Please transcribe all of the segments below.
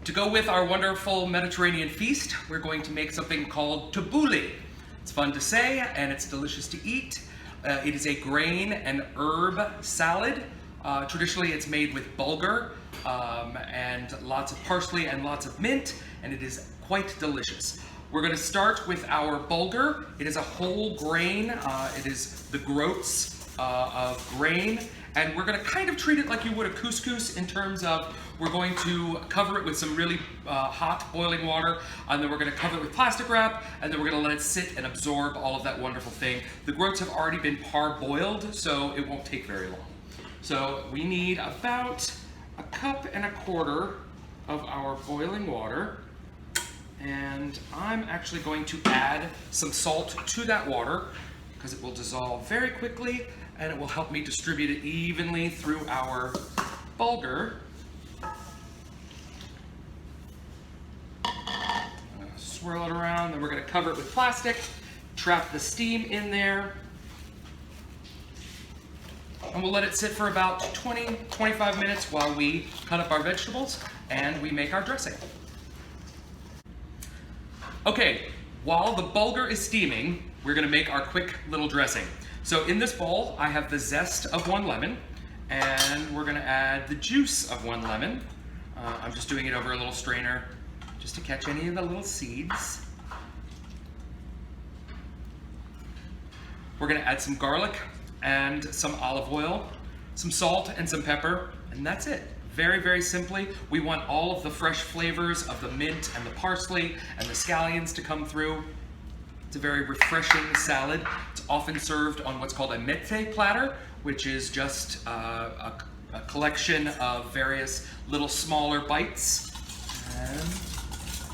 To go with our wonderful Mediterranean feast, we're going to make something called tabouleh. It's fun to say and it's delicious to eat. It is a grain and herb salad. Traditionally it's made with bulgur and lots of parsley and lots of mint, and it is quite delicious. We're going to start with our bulgur. It is a whole grain. It is the groats of grain, and we're going to kind of treat it like you would a couscous in terms of we're going to cover it with some really hot boiling water, and then we're going to cover it with plastic wrap, and then we're going to let it sit and absorb all of that wonderful thing. The groats have already been parboiled, so it won't take very long. So we need about 1.25 cups of our boiling water, and I'm actually going to add some salt to that water because it will dissolve very quickly and it will help me distribute it evenly through our bulgur. Swirl it around, then we're going to cover it with plastic, trap the steam in there, and we'll let it sit for about 20-25 minutes while we cut up our vegetables and we make our dressing. Okay, while the bulgur is steaming, we're going to make our quick little dressing. So in this bowl, I have the zest of 1 lemon, and we're going to add the juice of 1 lemon. I'm just doing it over a little strainer just to catch any of the little seeds. We're going to add some garlic and some olive oil, some salt and some pepper, and that's it. Very, very simply, we want all of the fresh flavors of the mint and the parsley and the scallions to come through. It's a very refreshing salad. It's often served on what's called a mette platter, which is just a collection of various little smaller bites. And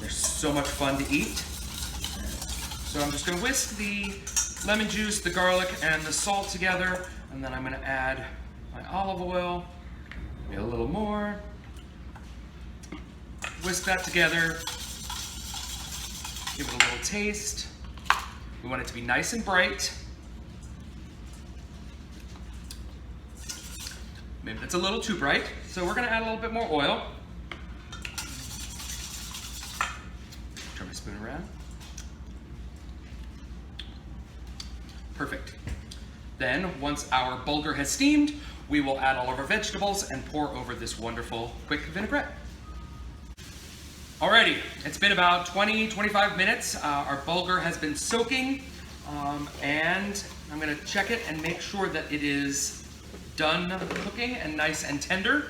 they're so much fun to eat. So I'm just going to whisk the lemon juice, the garlic, and the salt together, and then I'm going to add my olive oil, maybe a little more. Whisk that together. Give it a little taste. We want it to be nice and bright. Maybe that's a little too bright, so we're going to add a little bit more oil. Turn my spoon around. Perfect. Then, once our bulgur has steamed, we will add all of our vegetables and pour over this wonderful quick vinaigrette. Alrighty, it's been about 20-25 minutes. Our bulgur has been soaking, and I'm going to check it and make sure that it is done cooking and nice and tender.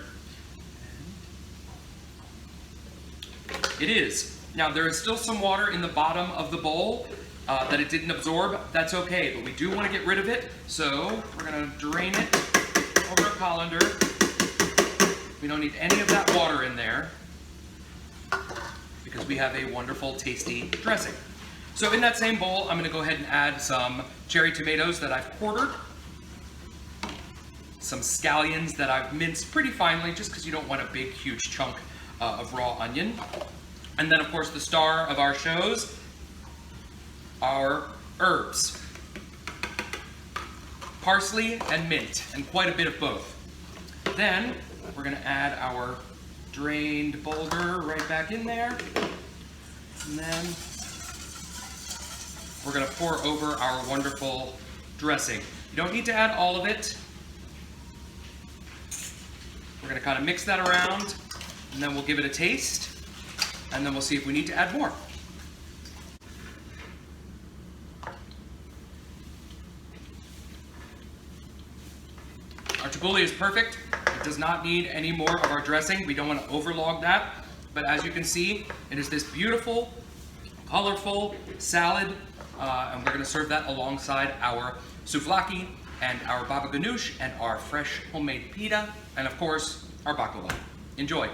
It is. Now, there is still some water in the bottom of the bowl that it didn't absorb. That's okay, but we do want to get rid of it, so we're going to drain it over a colander. We don't need any of that water in there because we have a wonderful, tasty dressing. So in that same bowl, I'm going to go ahead and add some cherry tomatoes that I've quartered, some scallions that I've minced pretty finely just because you don't want a big, huge chunk of raw onion. And then, of course, the star of our shows, our herbs. Parsley and mint, and quite a bit of both. Then, we're going to add our drained bulgur right back in there. And then, we're going to pour over our wonderful dressing. You don't need to add all of it. We're going to kind of mix that around, and then we'll give it a taste, and then we'll see if we need to add more. Our tabouleh is perfect. It does not need any more of our dressing. We don't want to overlog that. But as you can see, it is this beautiful, colorful salad. And we're going to serve that alongside our souvlaki and our baba ganoush and our fresh homemade pita and, of course, our baklava. Enjoy.